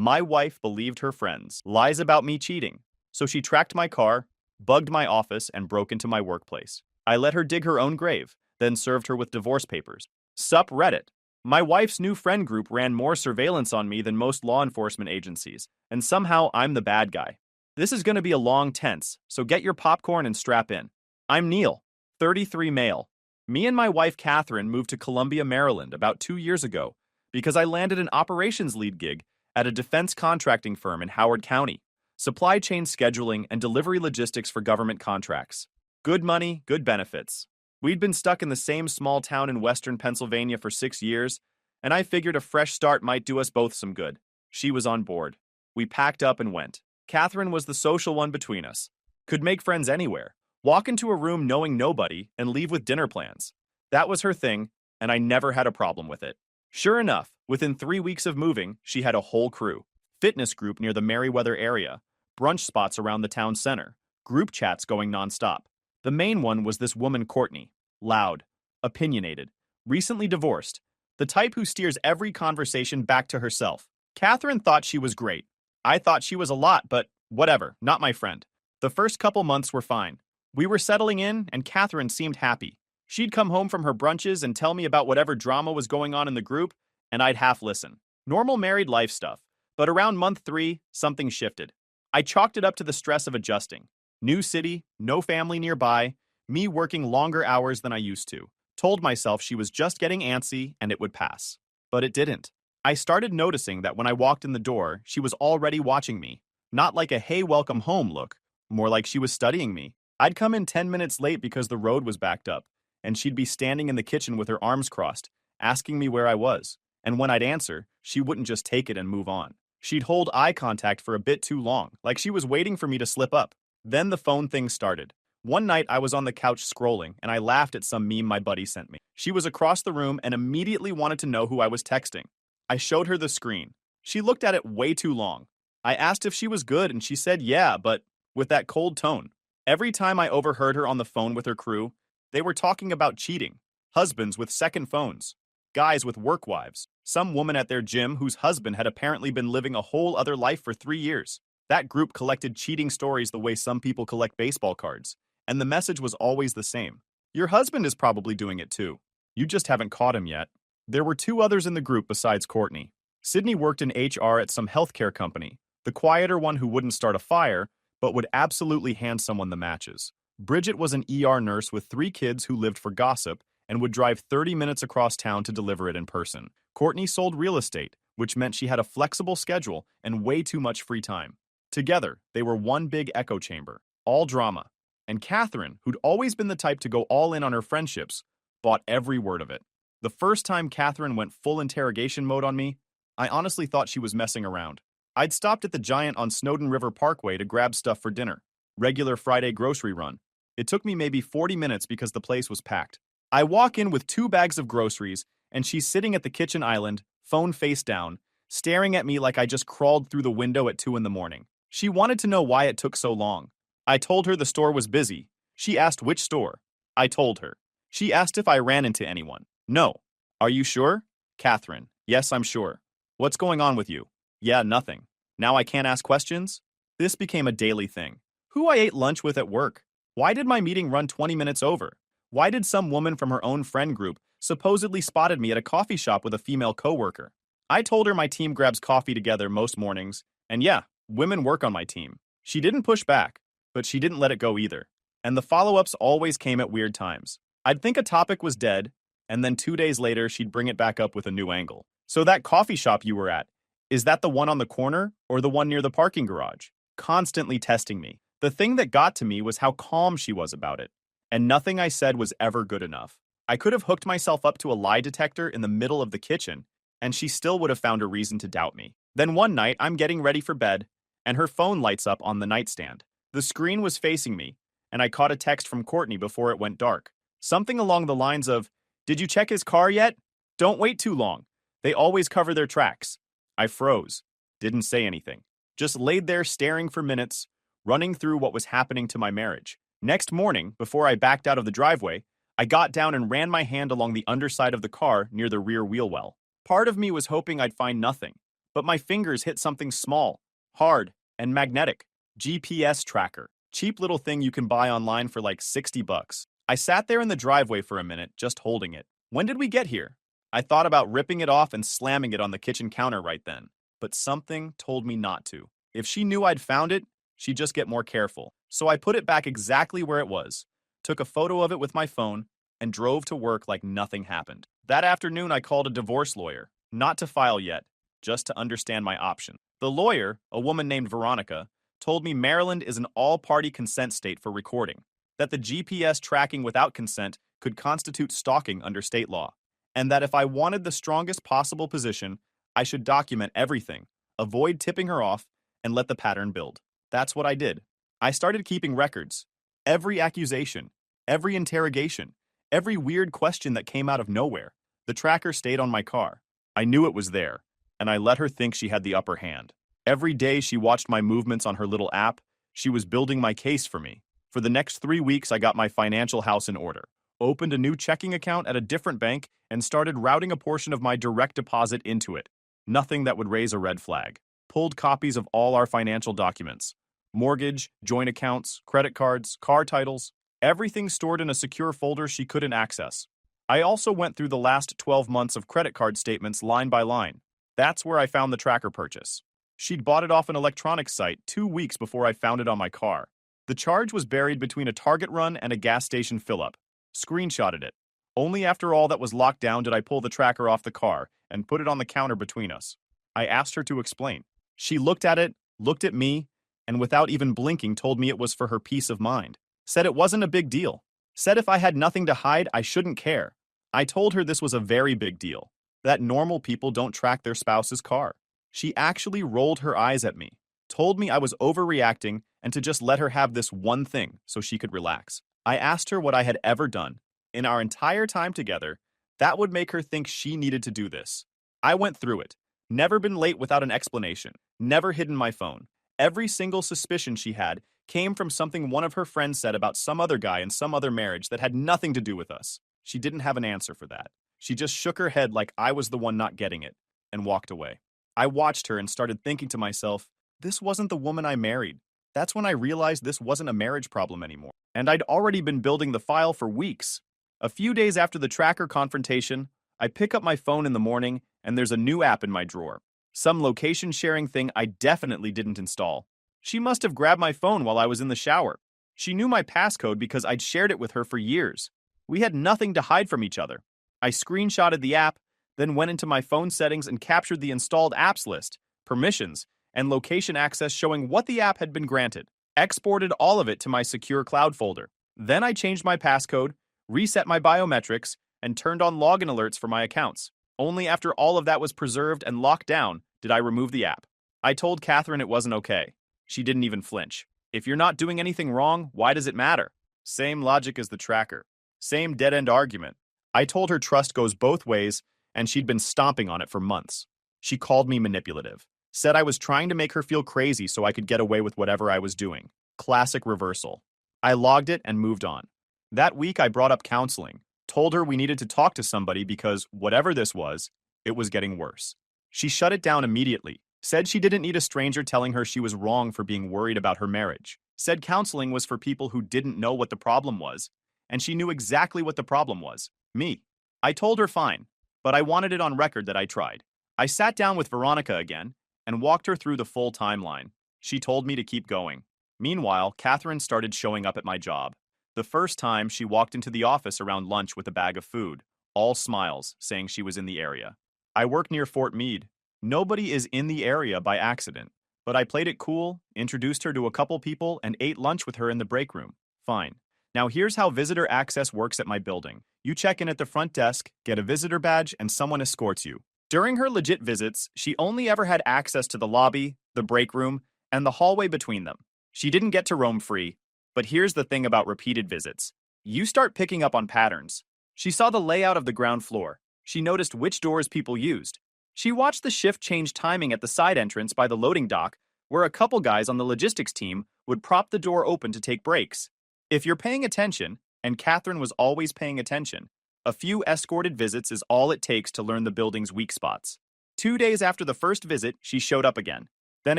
My wife believed her friends' lies about me cheating, so she tracked my car, bugged my office, and broke into my workplace. I let her dig her own grave, then served her with divorce papers. Sup Reddit. My wife's new friend group ran more surveillance on me than most law enforcement agencies, and somehow I'm the bad guy. This is going to be a long tense, so get your popcorn and strap in. I'm Neil, 33 male. Me and my wife Catherine moved to Columbia, Maryland about 2 years ago because I landed an operations lead gig at a defense contracting firm in Howard County. Supply chain scheduling and delivery logistics for government contracts. Good money, good benefits. We'd been stuck in the same small town in western Pennsylvania for 6 years, and I figured a fresh start might do us both some good. She was on board. We packed up and went. Catherine was the social one between us. Could make friends anywhere. Walk into a room knowing nobody and leave with dinner plans. That was her thing, and I never had a problem with it. Sure enough, within 3 weeks of moving, she had a whole crew. Fitness group near the Merriweather area, brunch spots around the town center, group chats going nonstop. The main one was this woman Courtney. Loud, opinionated, recently divorced, the type who steers every conversation back to herself. Catherine thought she was great. I thought she was a lot, but whatever, not my friend. The first couple months were fine. We were settling in, and Catherine seemed happy. She'd come home from her brunches and tell me about whatever drama was going on in the group, and I'd half listen. Normal married life stuff. But around month 3, something shifted. I chalked it up to the stress of adjusting. New city, no family nearby, me working longer hours than I used to. Told myself she was just getting antsy and it would pass. But it didn't. I started noticing that when I walked in the door, she was already watching me. Not like a hey, welcome home look, more like she was studying me. I'd come in 10 minutes late because the road was backed up, and she'd be standing in the kitchen with her arms crossed, asking me where I was. And when I'd answer, she wouldn't just take it and move on. She'd hold eye contact for a bit too long, like she was waiting for me to slip up. Then the phone thing started. One night I was on the couch scrolling, and I laughed at some meme my buddy sent me. She was across the room and immediately wanted to know who I was texting. I showed her the screen. She looked at it way too long. I asked if she was good, and she said yeah, but with that cold tone. Every time I overheard her on the phone with her crew, they were talking about cheating. Husbands with second phones. Guys with work wives. Some woman at their gym whose husband had apparently been living a whole other life for 3 years. That group collected cheating stories the way some people collect baseball cards, and the message was always the same. Your husband is probably doing it too. You just haven't caught him yet. There were 2 others in the group besides Courtney. Sydney worked in HR at some healthcare company, the quieter one who wouldn't start a fire, but would absolutely hand someone the matches. Bridget was an ER nurse with 3 kids who lived for gossip and would drive 30 minutes across town to deliver it in person. Courtney sold real estate, which meant she had a flexible schedule and way too much free time. Together, they were one big echo chamber, all drama. And Catherine, who'd always been the type to go all in on her friendships, bought every word of it. The first time Catherine went full interrogation mode on me, I honestly thought she was messing around. I'd stopped at the Giant on Snowden River Parkway to grab stuff for dinner. Regular Friday grocery run. It took me maybe 40 minutes because the place was packed. I walk in with 2 bags of groceries, and she's sitting at the kitchen island, phone face down, staring at me like I just crawled through the window at 2 in the morning. She wanted to know why it took so long. I told her the store was busy. She asked which store. I told her. She asked if I ran into anyone. No. Are you sure? Catherine. Yes, I'm sure. What's going on with you? Yeah, nothing. Now I can't ask questions? This became a daily thing. Who I ate lunch with at work? Why did my meeting run 20 minutes over? Why did some woman from her own friend group supposedly spotted me at a coffee shop with a female coworker? I told her my team grabs coffee together most mornings, and yeah, women work on my team. She didn't push back, but she didn't let it go either. And the follow-ups always came at weird times. I'd think a topic was dead, and then 2 days later she'd bring it back up with a new angle. So that coffee shop you were at, is that the one on the corner or the one near the parking garage? Constantly testing me. The thing that got to me was how calm she was about it. And nothing I said was ever good enough. I could have hooked myself up to a lie detector in the middle of the kitchen, and she still would have found a reason to doubt me. Then one night, I'm getting ready for bed, and her phone lights up on the nightstand. The screen was facing me, and I caught a text from Courtney before it went dark. Something along the lines of, "Did you check his car yet? Don't wait too long. They always cover their tracks." I froze. Didn't say anything. Just laid there staring for minutes, running through what was happening to my marriage. Next morning, before I backed out of the driveway, I got down and ran my hand along the underside of the car near the rear wheel well. Part of me was hoping I'd find nothing, but my fingers hit something small, hard, and magnetic. GPS tracker. Cheap little thing you can buy online for like 60 bucks. I sat there in the driveway for a minute, just holding it. When did we get here? I thought about ripping it off and slamming it on the kitchen counter right then, but something told me not to. If she knew I'd found it, she'd just get more careful. So I put it back exactly where it was, took a photo of it with my phone, and drove to work like nothing happened. That afternoon, I called a divorce lawyer, not to file yet, just to understand my options. The lawyer, a woman named Veronica, told me Maryland is an all-party consent state for recording, that the GPS tracking without consent could constitute stalking under state law, and that if I wanted the strongest possible position, I should document everything, avoid tipping her off, and let the pattern build. That's what I did. I started keeping records. Every accusation, every interrogation, every weird question that came out of nowhere. The tracker stayed on my car. I knew it was there, and I let her think she had the upper hand. Every day she watched my movements on her little app. She was building my case for me. For the next 3 weeks, I got my financial house in order, opened a new checking account at a different bank, and started routing a portion of my direct deposit into it. Nothing that would raise a red flag. Pulled copies of all our financial documents. Mortgage, joint accounts, credit cards, car titles, everything stored in a secure folder she couldn't access. I also went through the last 12 months of credit card statements line by line. That's where I found the tracker purchase. She'd bought it off an electronics site 2 weeks before I found it on my car. The charge was buried between a Target run and a gas station fill-up. Screenshotted it. Only after all that was locked down did I pull the tracker off the car and put it on the counter between us. I asked her to explain. She looked at it, looked at me, and without even blinking told me it was for her peace of mind. Said it wasn't a big deal. Said if I had nothing to hide, I shouldn't care. I told her this was a very big deal, that normal people don't track their spouse's car. She actually rolled her eyes at me, told me I was overreacting and to just let her have this one thing so she could relax. I asked her what I had ever done, in our entire time together, that would make her think she needed to do this. I went through it. Never been late without an explanation. Never hidden my phone. Every single suspicion she had came from something one of her friends said about some other guy in some other marriage that had nothing to do with us. She didn't have an answer for that. She just shook her head like I was the one not getting it, and walked away. I watched her and started thinking to myself, this wasn't the woman I married. That's when I realized this wasn't a marriage problem anymore. And I'd already been building the file for weeks. A few days after the tracker confrontation, I pick up my phone in the morning and there's a new app in my drawer. Some location sharing thing I definitely didn't install. She must have grabbed my phone while I was in the shower. She knew my passcode because I'd shared it with her for years. We had nothing to hide from each other. I screenshotted the app, then went into my phone settings and captured the installed apps list, permissions, and location access showing what the app had been granted. Exported all of it to my secure cloud folder. Then I changed my passcode, reset my biometrics, and turned on login alerts for my accounts. Only after all of that was preserved and locked down did I remove the app. I told Catherine it wasn't okay. She didn't even flinch. If you're not doing anything wrong, why does it matter? Same logic as the tracker. Same dead-end argument. I told her trust goes both ways, and she'd been stomping on it for months. She called me manipulative. Said I was trying to make her feel crazy so I could get away with whatever I was doing. Classic reversal. I logged it and moved on. That week I brought up counseling. Told her we needed to talk to somebody because whatever this was, it was getting worse. She shut it down immediately. Said she didn't need a stranger telling her she was wrong for being worried about her marriage. Said counseling was for people who didn't know what the problem was, and she knew exactly what the problem was. Me. I told her fine, but I wanted it on record that I tried. I sat down with Veronica again and walked her through the full timeline. She told me to keep going. Meanwhile, Catherine started showing up at my job. The first time, she walked into the office around lunch with a bag of food, all smiles, saying she was in the area. I work near Fort Meade. Nobody is in the area by accident, but I played it cool, introduced her to a couple people, and ate lunch with her in the break room. Fine. Now here's how visitor access works at my building. You check in at the front desk, get a visitor badge, and someone escorts you. During her legit visits, she only ever had access to the lobby, the break room, and the hallway between them. She didn't get to roam free. But here's the thing about repeated visits. You start picking up on patterns. She saw the layout of the ground floor. She noticed which doors people used. She watched the shift change timing at the side entrance by the loading dock, where a couple guys on the logistics team would prop the door open to take breaks. If you're paying attention, and Catherine was always paying attention, a few escorted visits is all it takes to learn the building's weak spots. 2 days after the first visit, she showed up again. Then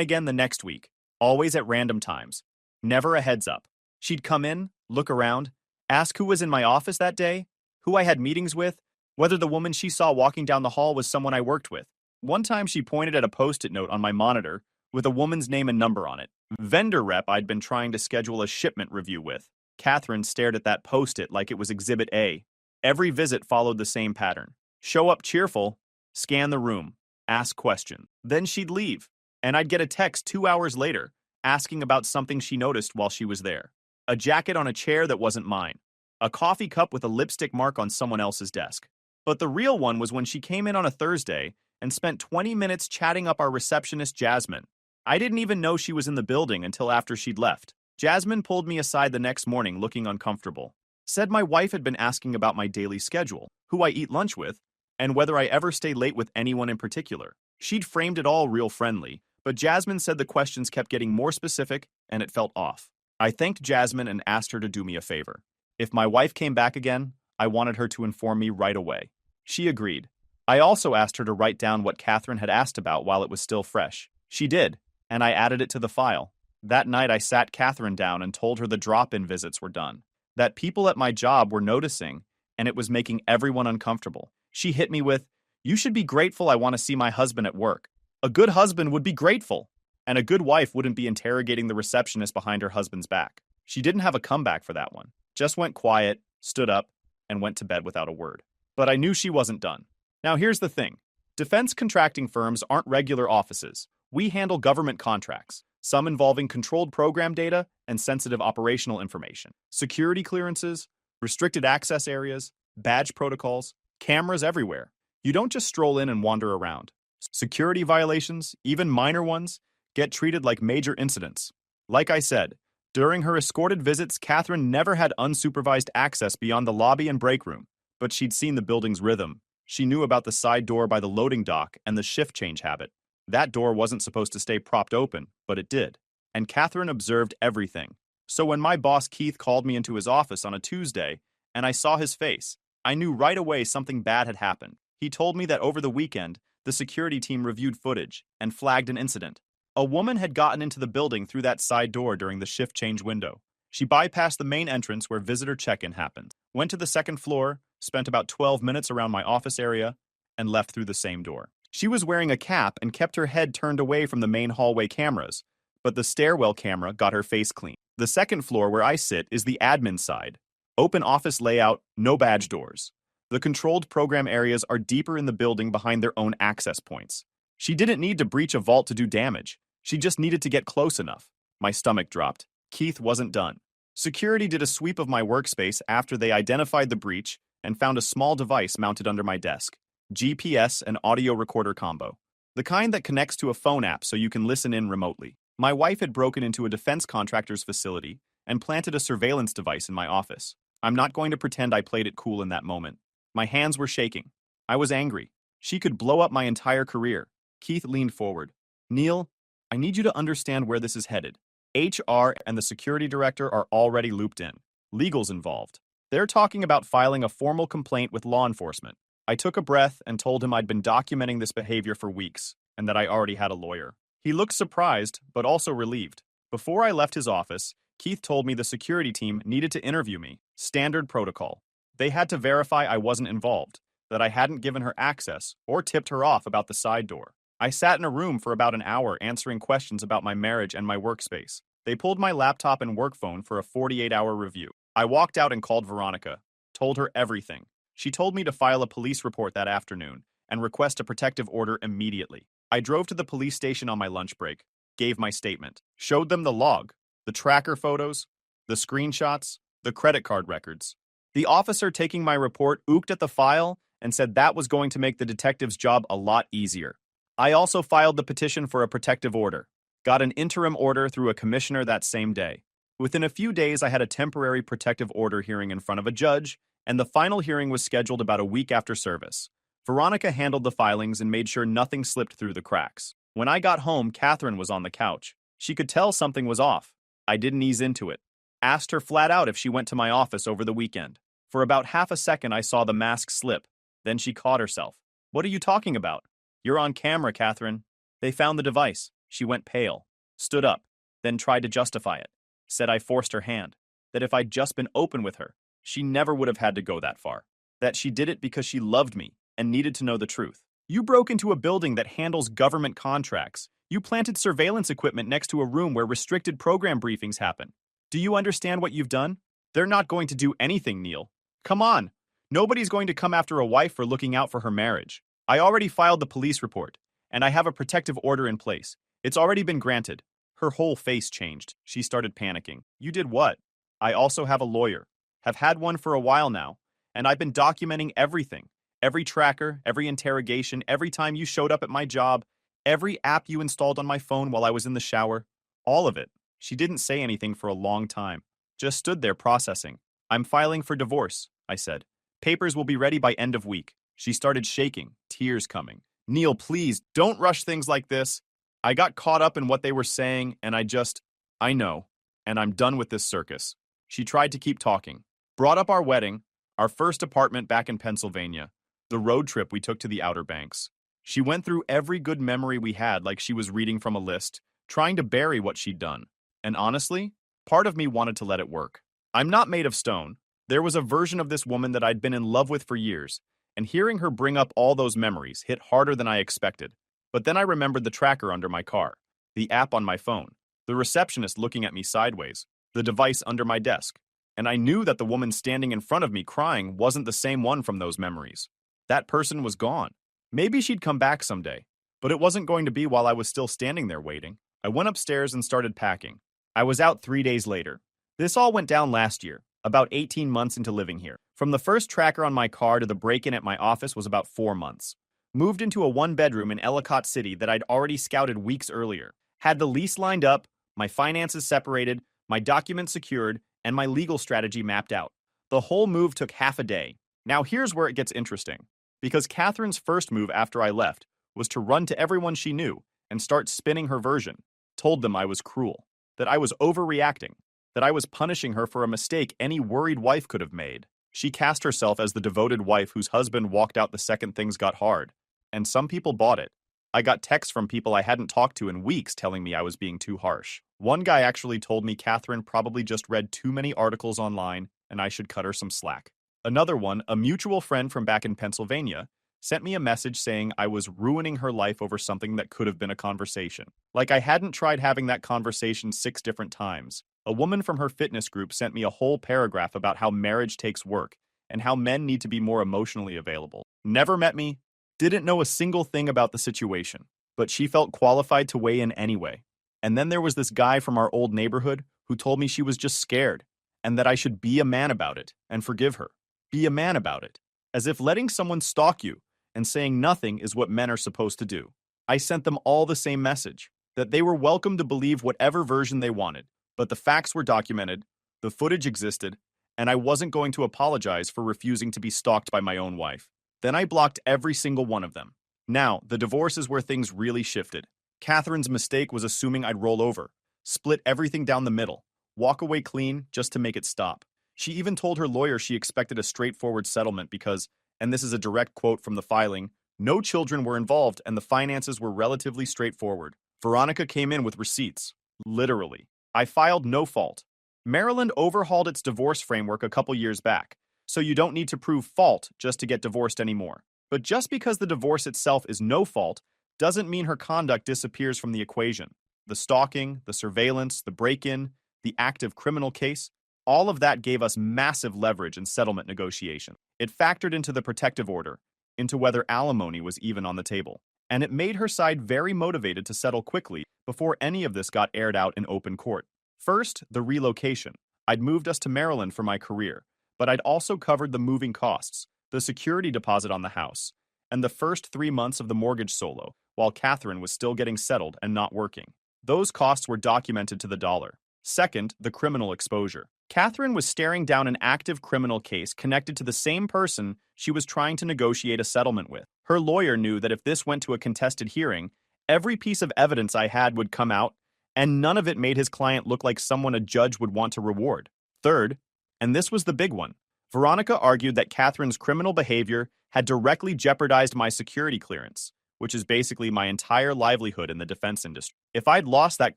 again the next week, always at random times. Never a heads up. She'd come in, look around, ask who was in my office that day, who I had meetings with, whether the woman she saw walking down the hall was someone I worked with. One time she pointed at a post-it note on my monitor with a woman's name and number on it. Vendor rep I'd been trying to schedule a shipment review with. Catherine stared at that post-it like it was Exhibit A. Every visit followed the same pattern. Show up cheerful, scan the room, ask questions. Then she'd leave, and I'd get a text 2 hours later asking about something she noticed while she was there. A jacket on a chair that wasn't mine. A coffee cup with a lipstick mark on someone else's desk. But the real one was when she came in on a Thursday and spent 20 minutes chatting up our receptionist, Jasmine. I didn't even know she was in the building until after she'd left. Jasmine pulled me aside the next morning looking uncomfortable. Said my wife had been asking about my daily schedule, who I eat lunch with, and whether I ever stay late with anyone in particular. She'd framed it all real friendly, but Jasmine said the questions kept getting more specific and it felt off. I thanked Jasmine and asked her to do me a favor. If my wife came back again, I wanted her to inform me right away. She agreed. I also asked her to write down what Catherine had asked about while it was still fresh. She did, and I added it to the file. That night I sat Catherine down and told her the drop-in visits were done. That people at my job were noticing, and it was making everyone uncomfortable. She hit me with, "You should be grateful I want to see my husband at work. A good husband would be grateful, and a good wife wouldn't be interrogating the receptionist behind her husband's back." She didn't have a comeback for that one. Just went quiet, stood up, and went to bed without a word. But I knew she wasn't done. Now here's the thing. Defense contracting firms aren't regular offices. We handle government contracts, some involving controlled program data and sensitive operational information, security clearances, restricted access areas, badge protocols, cameras everywhere. You don't just stroll in and wander around. Security violations, even minor ones, get treated like major incidents. Like I said, during her escorted visits, Catherine never had unsupervised access beyond the lobby and break room, but she'd seen the building's rhythm. She knew about the side door by the loading dock and the shift change habit. That door wasn't supposed to stay propped open, but it did. And Catherine observed everything. So when my boss Keith called me into his office on a Tuesday, and I saw his face, I knew right away something bad had happened. He told me that over the weekend, the security team reviewed footage and flagged an incident. A woman had gotten into the building through that side door during the shift change window. She bypassed the main entrance where visitor check-in happened, went to the second floor, spent about 12 minutes around my office area, and left through the same door. She was wearing a cap and kept her head turned away from the main hallway cameras, but the stairwell camera got her face clean. The second floor where I sit is the admin side. Open office layout, no badge doors. The controlled program areas are deeper in the building behind their own access points. She didn't need to breach a vault to do damage. She just needed to get close enough. My stomach dropped. Keith wasn't done. Security did a sweep of my workspace after they identified the breach and found a small device mounted under my desk. GPS and audio recorder combo. The kind that connects to a phone app so you can listen in remotely. My wife had broken into a defense contractor's facility and planted a surveillance device in my office. I'm not going to pretend I played it cool in that moment. My hands were shaking. I was angry. She could blow up my entire career. Keith leaned forward. "Neil, I need you to understand where this is headed. HR and the security director are already looped in. Legal's involved. They're talking about filing a formal complaint with law enforcement." I took a breath and told him I'd been documenting this behavior for weeks and that I already had a lawyer. He looked surprised, but also relieved. Before I left his office, Keith told me the security team needed to interview me. Standard protocol. They had to verify I wasn't involved, that I hadn't given her access or tipped her off about the side door. I sat in a room for about an hour answering questions about my marriage and my workspace. They pulled my laptop and work phone for a 48-hour review. I walked out and called Veronica, told her everything. She told me to file a police report that afternoon and request a protective order immediately. I drove to the police station on my lunch break, gave my statement, showed them the log, the tracker photos, the screenshots, the credit card records. The officer taking my report ooked at the file and said that was going to make the detective's job a lot easier. I also filed the petition for a protective order, got an interim order through a commissioner that same day. Within a few days, I had a temporary protective order hearing in front of a judge, and the final hearing was scheduled about a week after service. Veronica handled the filings and made sure nothing slipped through the cracks. When I got home, Catherine was on the couch. She could tell something was off. I didn't ease into it. Asked her flat out if she went to my office over the weekend. For about half a second, I saw the mask slip. Then she caught herself. "What are you talking about?" You're on camera, Catherine. They found the device. She went pale, stood up, then tried to justify it. Said I forced her hand. That if I'd just been open with her, she never would have had to go that far. That she did it because she loved me and needed to know the truth. You broke into a building that handles government contracts. You planted surveillance equipment next to a room where restricted program briefings happen. Do you understand what you've done? They're not going to do anything, Neil. Come on. Nobody's going to come after a wife for looking out for her marriage. I already filed the police report, and I have a protective order in place. It's already been granted. Her whole face changed. She started panicking. You did what? I also have a lawyer. Have had one for a while now, and I've been documenting everything. Every tracker, every interrogation, every time you showed up at my job, every app you installed on my phone while I was in the shower. All of it. She didn't say anything for a long time. Just stood there processing. I'm filing for divorce, I said. Papers will be ready by end of week. She started shaking, tears coming. Neil, please, don't rush things like this. I got caught up in what they were saying, and I know, and I'm done with this circus. She tried to keep talking. Brought up our wedding, our first apartment back in Pennsylvania, the road trip we took to the Outer Banks. She went through every good memory we had like she was reading from a list, trying to bury what she'd done. And honestly, part of me wanted to let it work. I'm not made of stone. There was a version of this woman that I'd been in love with for years, and hearing her bring up all those memories hit harder than I expected. But then I remembered the tracker under my car, the app on my phone, the receptionist looking at me sideways, the device under my desk, and I knew that the woman standing in front of me crying wasn't the same one from those memories. That person was gone. Maybe she'd come back someday, but it wasn't going to be while I was still standing there waiting. I went upstairs and started packing. I was out 3 days later. This all went down last year, about 18 months into living here. From the first tracker on my car to the break-in at my office was about 4 months. Moved into a one-bedroom in Ellicott City that I'd already scouted weeks earlier. Had the lease lined up, my finances separated, my documents secured, and my legal strategy mapped out. The whole move took half a day. Now here's where it gets interesting. Because Catherine's first move after I left was to run to everyone she knew and start spinning her version. Told them I was cruel, that I was overreacting, that I was punishing her for a mistake any worried wife could have made. She cast herself as the devoted wife whose husband walked out the second things got hard. And some people bought it. I got texts from people I hadn't talked to in weeks telling me I was being too harsh. One guy actually told me Catherine probably just read too many articles online and I should cut her some slack. Another one, a mutual friend from back in Pennsylvania, sent me a message saying I was ruining her life over something that could have been a conversation. Like I hadn't tried having that conversation 6 different times. A woman from her fitness group sent me a whole paragraph about how marriage takes work and how men need to be more emotionally available. Never met me, didn't know a single thing about the situation, but she felt qualified to weigh in anyway. And then there was this guy from our old neighborhood who told me she was just scared and that I should be a man about it and forgive her. Be a man about it. As if letting someone stalk you and saying nothing is what men are supposed to do. I sent them all the same message, that they were welcome to believe whatever version they wanted, but the facts were documented, the footage existed, and I wasn't going to apologize for refusing to be stalked by my own wife. Then I blocked every single one of them. Now, the divorce is where things really shifted. Catherine's mistake was assuming I'd roll over, split everything down the middle, walk away clean just to make it stop. She even told her lawyer she expected a straightforward settlement because, and this is a direct quote from the filing, no children were involved and the finances were relatively straightforward. Veronica came in with receipts. Literally. I filed no fault. Maryland overhauled its divorce framework a couple years back, so you don't need to prove fault just to get divorced anymore. But just because the divorce itself is no fault doesn't mean her conduct disappears from the equation. The stalking, the surveillance, the break-in, the active criminal case, all of that gave us massive leverage in settlement negotiation. It factored into the protective order, into whether alimony was even on the table. And it made her side very motivated to settle quickly before any of this got aired out in open court. First, the relocation. I'd moved us to Maryland for my career, but I'd also covered the moving costs, the security deposit on the house, and the first 3 months of the mortgage solo, while Catherine was still getting settled and not working. Those costs were documented to the dollar. Second, the criminal exposure. Catherine was staring down an active criminal case connected to the same person she was trying to negotiate a settlement with. Her lawyer knew that if this went to a contested hearing, every piece of evidence I had would come out, and none of it made his client look like someone a judge would want to reward. Third, and this was the big one, Veronica argued that Catherine's criminal behavior had directly jeopardized my security clearance, which is basically my entire livelihood in the defense industry. If I'd lost that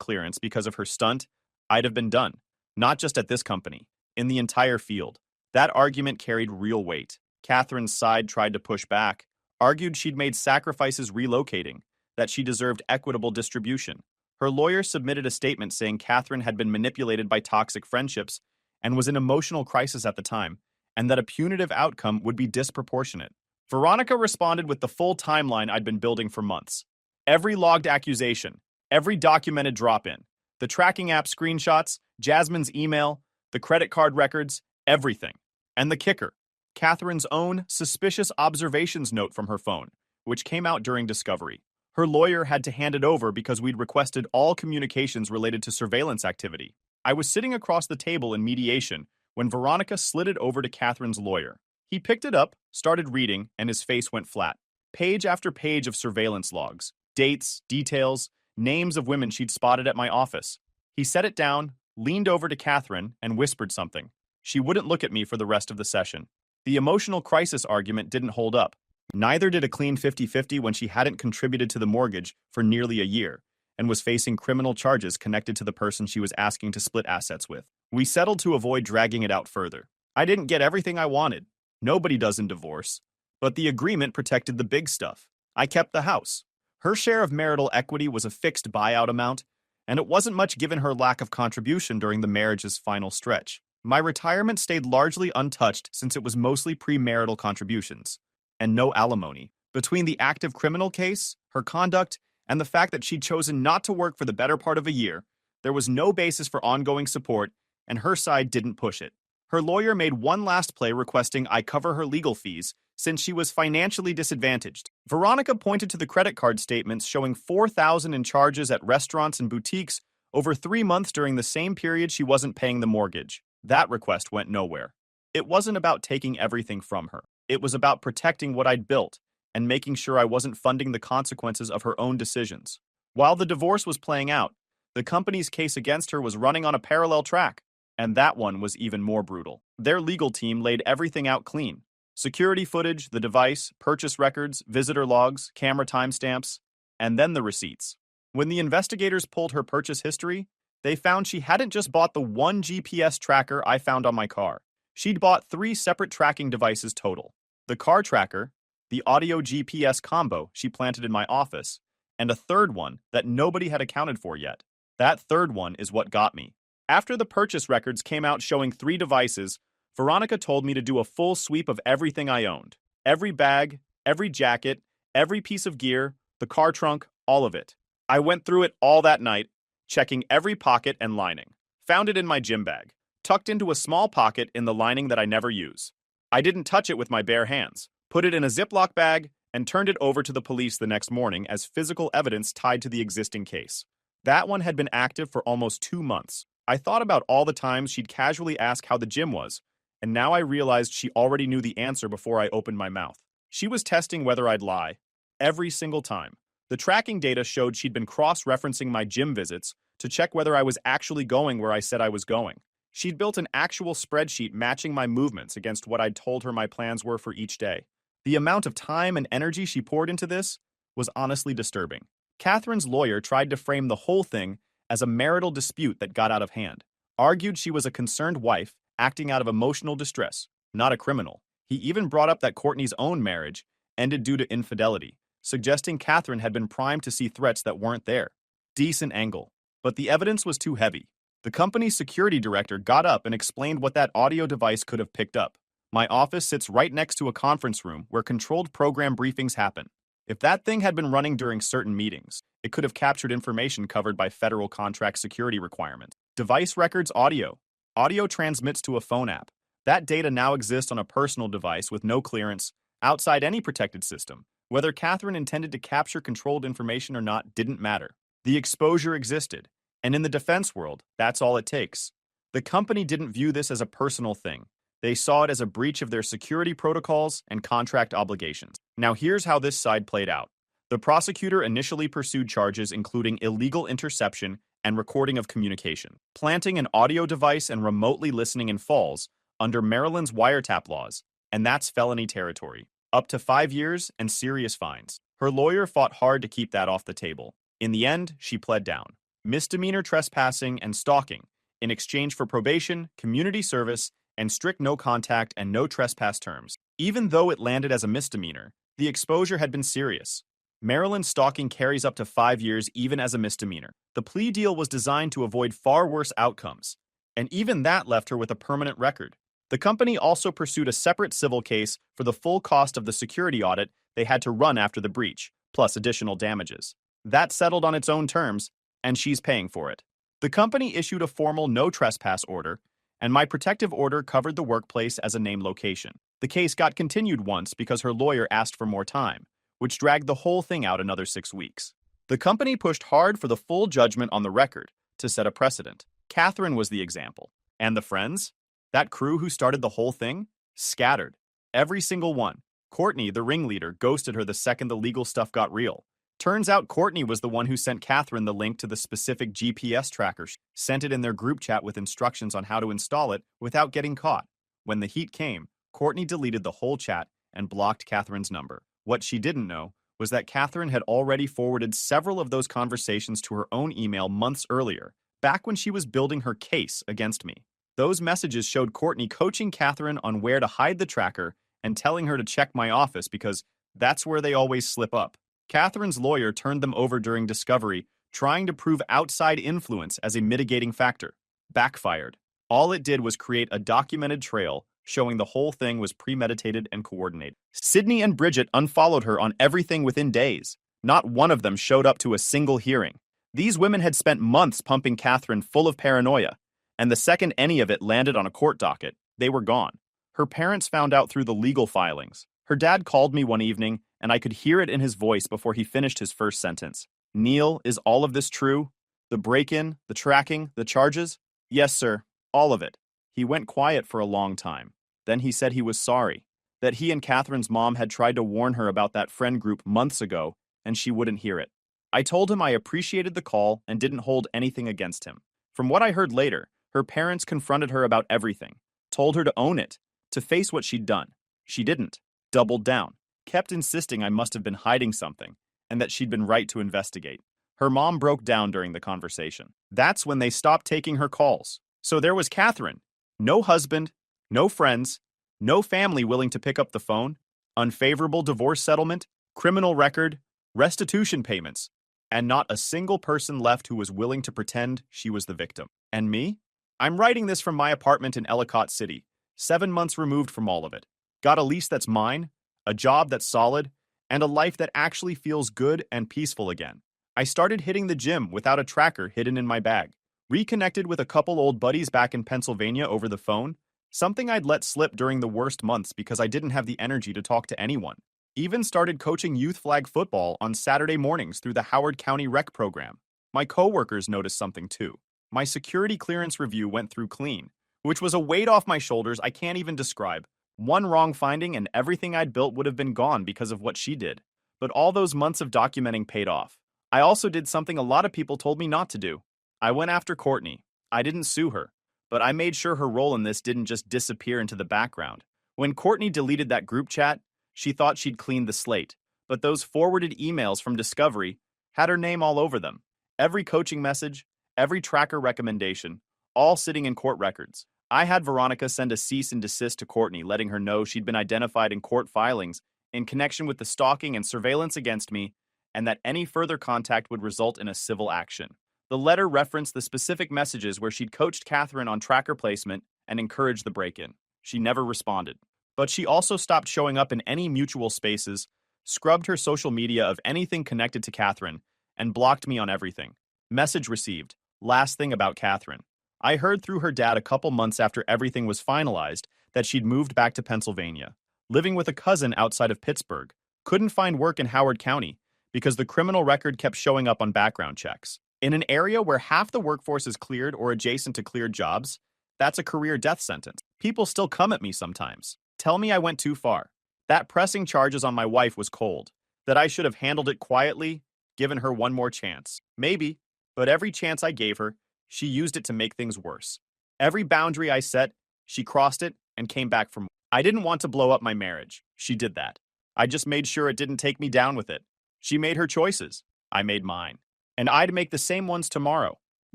clearance because of her stunt, I'd have been done. Not just at this company, in the entire field. That argument carried real weight. Catherine's side tried to push back, argued she'd made sacrifices relocating, that she deserved equitable distribution. Her lawyer submitted a statement saying Catherine had been manipulated by toxic friendships and was in emotional crisis at the time, and that a punitive outcome would be disproportionate. Veronica responded with the full timeline I'd been building for months. Every logged accusation, every documented drop-in, the tracking app screenshots, Jasmine's email, the credit card records, everything. And the kicker, Catherine's own suspicious observations note from her phone, which came out during discovery. Her lawyer had to hand it over because we'd requested all communications related to surveillance activity. I was sitting across the table in mediation when Veronica slid it over to Catherine's lawyer. He picked it up, started reading, and his face went flat. Page after page of surveillance logs, dates, details, names of women she'd spotted at my office. He set it down, leaned over to Catherine, and whispered something. She wouldn't look at me for the rest of the session. The emotional crisis argument didn't hold up. Neither did a clean 50-50 when she hadn't contributed to the mortgage for nearly a year and was facing criminal charges connected to the person she was asking to split assets with. We settled to avoid dragging it out further. I didn't get everything I wanted. Nobody does in divorce. But the agreement protected the big stuff. I kept the house. Her share of marital equity was a fixed buyout amount, and it wasn't much given her lack of contribution during the marriage's final stretch. My retirement stayed largely untouched since it was mostly premarital contributions, and no alimony. Between the active criminal case, her conduct, and the fact that she'd chosen not to work for the better part of a year, there was no basis for ongoing support, and her side didn't push it. Her lawyer made one last play requesting I cover her legal fees since she was financially disadvantaged. Veronica pointed to the credit card statements showing $4,000 in charges at restaurants and boutiques over 3 months during the same period she wasn't paying the mortgage. That request went nowhere. It wasn't about taking everything from her. It was about protecting what I'd built and making sure I wasn't funding the consequences of her own decisions. While the divorce was playing out, the company's case against her was running on a parallel track, and that one was even more brutal. Their legal team laid everything out clean. Security footage, the device, purchase records, visitor logs, camera timestamps, and then the receipts. When the investigators pulled her purchase history, they found she hadn't just bought the one GPS tracker I found on my car. She'd bought 3 separate tracking devices total. The car tracker, the audio GPS combo she planted in my office, and a third one that nobody had accounted for yet. That third one is what got me. After the purchase records came out showing 3 devices, Veronica told me to do a full sweep of everything I owned. Every bag, every jacket, every piece of gear, the car trunk, all of it. I went through it all that night, checking every pocket and lining. Found it in my gym bag, tucked into a small pocket in the lining that I never use. I didn't touch it with my bare hands, put it in a Ziploc bag, and turned it over to the police the next morning as physical evidence tied to the existing case. That one had been active for almost 2 months. I thought about all the times she'd casually ask how the gym was, and now I realized she already knew the answer before I opened my mouth. She was testing whether I'd lie, every single time. The tracking data showed she'd been cross-referencing my gym visits to check whether I was actually going where I said I was going. She'd built an actual spreadsheet matching my movements against what I'd told her my plans were for each day. The amount of time and energy she poured into this was honestly disturbing. Catherine's lawyer tried to frame the whole thing as a marital dispute that got out of hand, argued she was a concerned wife acting out of emotional distress, not a criminal. He even brought up that Courtney's own marriage ended due to infidelity, suggesting Catherine had been primed to see threats that weren't there. Decent angle. But the evidence was too heavy. The company's security director got up and explained what that audio device could have picked up. My office sits right next to a conference room where controlled program briefings happen. If that thing had been running during certain meetings, it could have captured information covered by federal contract security requirements. Device records audio. Audio transmits to a phone app. That data now exists on a personal device with no clearance, outside any protected system. Whether Catherine intended to capture controlled information or not didn't matter. The exposure existed, and in the defense world, that's all it takes. The company didn't view this as a personal thing. They saw it as a breach of their security protocols and contract obligations. Now here's how this side played out. The prosecutor initially pursued charges including illegal interception and recording of communication, planting an audio device and remotely listening in falls under Maryland's wiretap laws, and that's felony territory, up to 5 years and serious fines. Her lawyer fought hard to keep that off the table. In the end, she pled down. Misdemeanor trespassing and stalking, in exchange for probation, community service, and strict no contact and no trespass terms. Even though it landed as a misdemeanor, the exposure had been serious. Maryland stalking carries up to 5 years even as a misdemeanor. The plea deal was designed to avoid far worse outcomes, and even that left her with a permanent record. The company also pursued a separate civil case for the full cost of the security audit they had to run after the breach, plus additional damages. That settled on its own terms, and she's paying for it. The company issued a formal no trespass order, and my protective order covered the workplace as a named location. The case got continued once because her lawyer asked for more time, which dragged the whole thing out another 6 weeks. The company pushed hard for the full judgment on the record to set a precedent. Catherine was the example. And the friends? That crew who started the whole thing? Scattered. Every single one. Courtney, the ringleader, ghosted her the second the legal stuff got real. Turns out Courtney was the one who sent Catherine the link to the specific GPS tracker. She sent it in their group chat with instructions on how to install it without getting caught. When the heat came, Courtney deleted the whole chat and blocked Catherine's number. What she didn't know was that Catherine had already forwarded several of those conversations to her own email months earlier, back when she was building her case against me. Those messages showed Courtney coaching Catherine on where to hide the tracker and telling her to check my office because that's where they always slip up. Catherine's lawyer turned them over during discovery, trying to prove outside influence as a mitigating factor. Backfired. All it did was create a documented trail showing the whole thing was premeditated and coordinated. Sydney and Bridget unfollowed her on everything within days. Not one of them showed up to a single hearing. These women had spent months pumping Catherine full of paranoia, and the second any of it landed on a court docket, they were gone. Her parents found out through the legal filings. Her dad called me one evening, and I could hear it in his voice before he finished his first sentence. "Neil, is all of this true? The break-in, the tracking, the charges?" "Yes, sir, all of it." He went quiet for a long time. Then he said he was sorry, that he and Catherine's mom had tried to warn her about that friend group months ago, and she wouldn't hear it. I told him I appreciated the call and didn't hold anything against him. From what I heard later, her parents confronted her about everything, told her to own it, to face what she'd done. She didn't, doubled down, kept insisting I must have been hiding something, and that she'd been right to investigate. Her mom broke down during the conversation. That's when they stopped taking her calls. So there was Catherine. No husband, no friends, no family willing to pick up the phone, unfavorable divorce settlement, criminal record, restitution payments, and not a single person left who was willing to pretend she was the victim. And me? I'm writing this from my apartment in Ellicott City, 7 months removed from all of it. Got a lease that's mine, a job that's solid, and a life that actually feels good and peaceful again. I started hitting the gym without a tracker hidden in my bag. Reconnected with a couple old buddies back in Pennsylvania over the phone, something I'd let slip during the worst months because I didn't have the energy to talk to anyone. Even started coaching youth flag football on Saturday mornings through the Howard County Rec program. My coworkers noticed something too. My security clearance review went through clean, which was a weight off my shoulders I can't even describe. One wrong finding and everything I'd built would have been gone because of what she did. But all those months of documenting paid off. I also did something a lot of people told me not to do. I went after Courtney. I didn't sue her, but I made sure her role in this didn't just disappear into the background. When Courtney deleted that group chat, she thought she'd cleaned the slate, but those forwarded emails from Discovery had her name all over them. Every coaching message, every tracker recommendation, all sitting in court records. I had Veronica send a cease and desist to Courtney, letting her know she'd been identified in court filings in connection with the stalking and surveillance against me, and that any further contact would result in a civil action. The letter referenced the specific messages where she'd coached Catherine on tracker placement and encouraged the break-in. She never responded. But she also stopped showing up in any mutual spaces, scrubbed her social media of anything connected to Catherine, and blocked me on everything. Message received. Last thing about Catherine. I heard through her dad a couple months after everything was finalized that she'd moved back to Pennsylvania, living with a cousin outside of Pittsburgh. Couldn't find work in Howard County because the criminal record kept showing up on background checks. In an area where half the workforce is cleared or adjacent to cleared jobs, that's a career death sentence. People still come at me sometimes. Tell me I went too far. That pressing charges on my wife was cold. That I should have handled it quietly, given her one more chance. Maybe, but every chance I gave her, she used it to make things worse. Every boundary I set, she crossed it and came back for more. I didn't want to blow up my marriage. She did that. I just made sure it didn't take me down with it. She made her choices. I made mine. And I'd make the same ones tomorrow.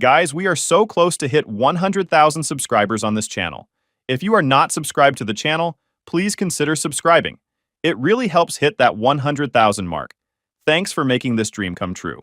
Guys, we are so close to hit 100,000 subscribers on this channel. If you are not subscribed to the channel, please consider subscribing. It really helps hit that 100,000 mark. Thanks for making this dream come true.